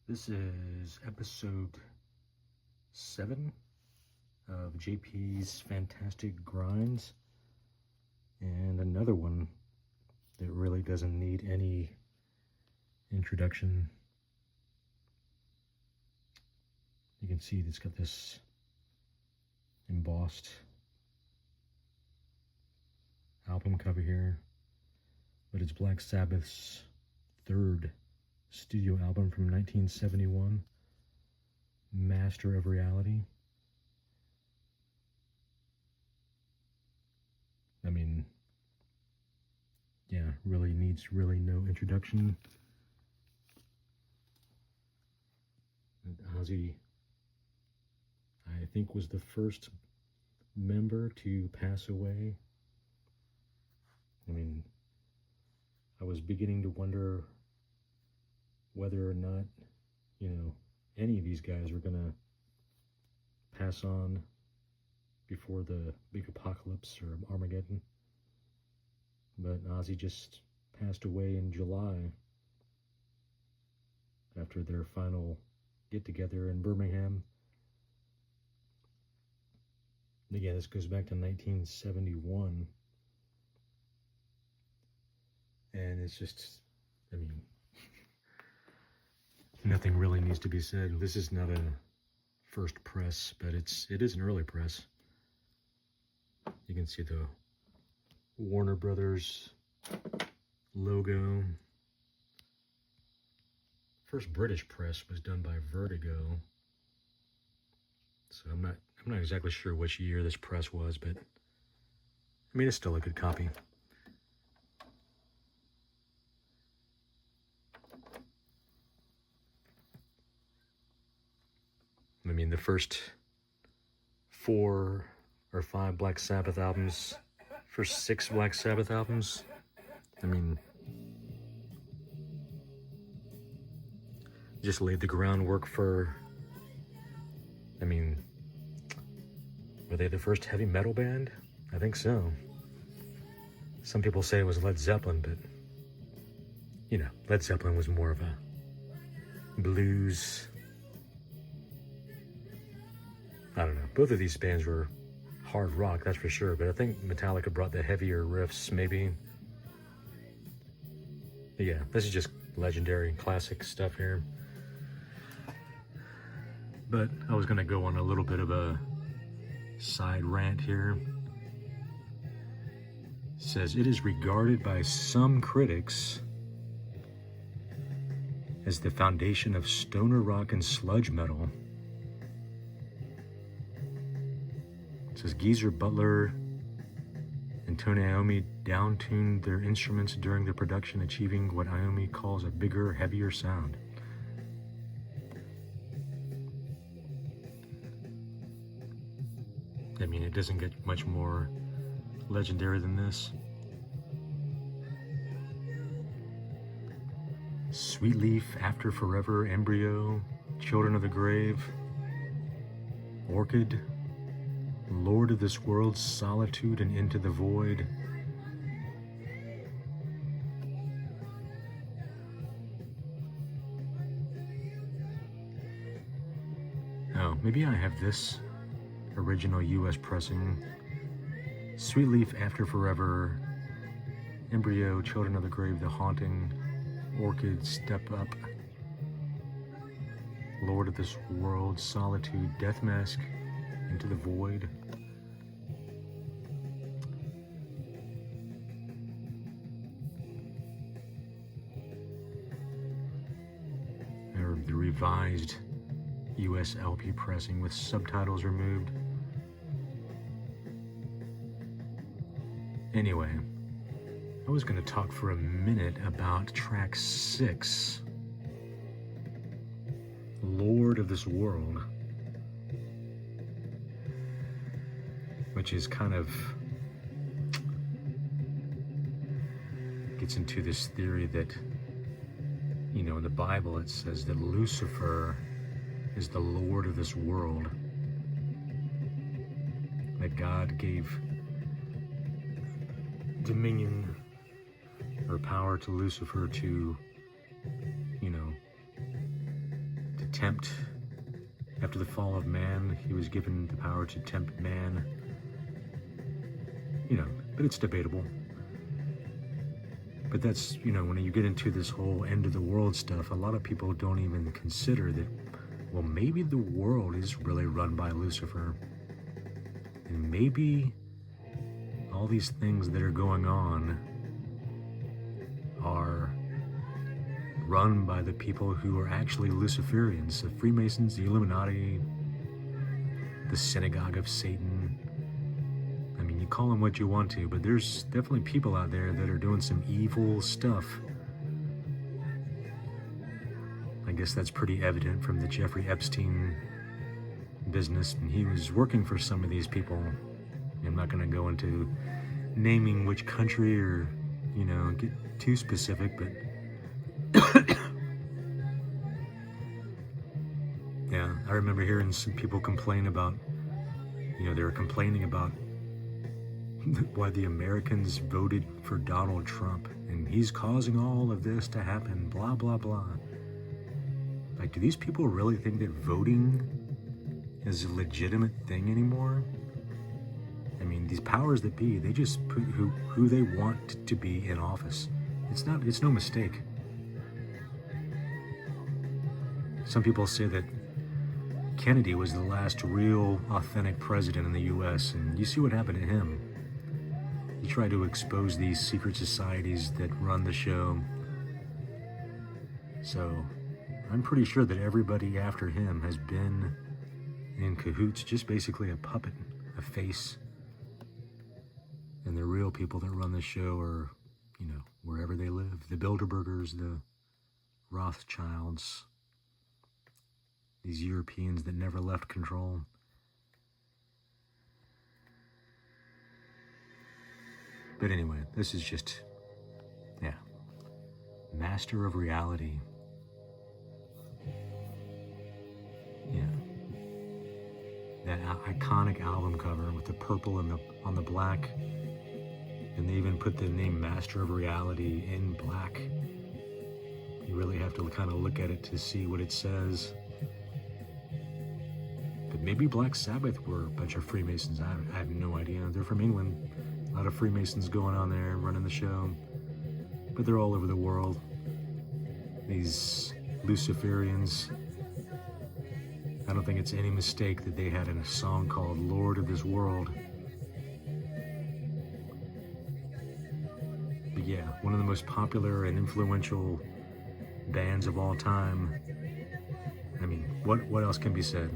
This is episode 7 of JP's Fantastic Grinds, and another one that really doesn't need any introduction. You can see it's got this embossed album cover here, but it's Black Sabbath's third studio album from 1971, Master of Reality. I mean, yeah, really needs no introduction. And Ozzy, I think, was the first member to pass away. I mean, I was beginning to wonder whether or not, any of these guys were gonna pass on before the big apocalypse or Armageddon. But Ozzy just passed away in July after their final get-together in Birmingham. Again, this goes back to 1971. And it's just, I mean, nothing really needs to be said. This is not a first press, but it is an early press. You can see the Warner Brothers logo. First British press was done by Vertigo. So I'm not exactly sure which year this press was, but I mean, it's still a good copy. I mean, the first 4 or 5 Black Sabbath albums, first 6 Black Sabbath albums, I mean, just laid the groundwork for, I mean, were they the first heavy metal band? I think so. Some people say it was Led Zeppelin, but, Led Zeppelin was more of a blues. I don't know. Both of these bands were hard rock, that's for sure, but I think Metallica brought the heavier riffs, maybe. But yeah, this is just legendary classic stuff here. But I was going to go on a little bit of a side rant here. It says, it is regarded by some critics as the foundation of stoner rock and sludge metal. It says Geezer Butler and Tony Iommi down-tuned their instruments during the production, achieving what Iommi calls a bigger, heavier sound. I mean, it doesn't get much more legendary than this. Sweet Leaf, After Forever, Embryo, Children of the Grave, Orchid, Lord of this World, Solitude, and Into the Void. Oh, maybe I have this original US pressing. Sweet Leaf, After Forever, Embryo, Children of the Grave, The Haunting, Orchid, Step Up, Lord of this World, Solitude, Death Mask, Into the Void. Or the revised US LP pressing with subtitles removed. Anyway, I was going to talk for a minute about track 6, Lord of this World, which is kind of gets into this theory that, in the Bible it says that Lucifer is the Lord of this world, that God gave dominion or power to Lucifer to, tempt, after the fall of man, he was given the power to tempt man. But it's debatable. But that's, when you get into this whole end of the world stuff, a lot of people don't even consider that, well, maybe the world is really run by Lucifer. And maybe all these things that are going on are run by the people who are actually Luciferians, the Freemasons, the Illuminati, the Synagogue of Satan. I mean, you call them what you want to, but there's definitely people out there that are doing some evil stuff. I guess that's pretty evident from the Jeffrey Epstein business, and he was working for some of these people. I'm not going to go into naming which country or, get too specific, but yeah, I remember hearing some people complain about, they were complaining about why the Americans voted for Donald Trump, and he's causing all of this to happen, blah, blah, blah. Like, do these people really think that voting is a legitimate thing anymore? I mean, these powers that be, they just put who they want to be in office. It's no mistake. Some people say that Kennedy was the last real, authentic president in the U.S., and you see what happened to him. He tried to expose these secret societies that run the show. So, I'm pretty sure that everybody after him has been in cahoots, just basically a puppet, a face. And the real people that run the show are, wherever they live. The Bilderbergers, the Rothschilds, these Europeans that never left control. But anyway, this is just, master of reality. Yeah. That iconic album cover with the purple and on the black. And they even put the name Master of Reality in black. You really have to kind of look at it to see what it says. But maybe Black Sabbath were a bunch of Freemasons. I have no idea. They're from England. A lot of Freemasons going on there running the show. But they're all over the world. These Luciferians. I don't think it's any mistake that they had a song called Lord of this World. But yeah, one of the most popular and influential bands of all time. I mean, what else can be said?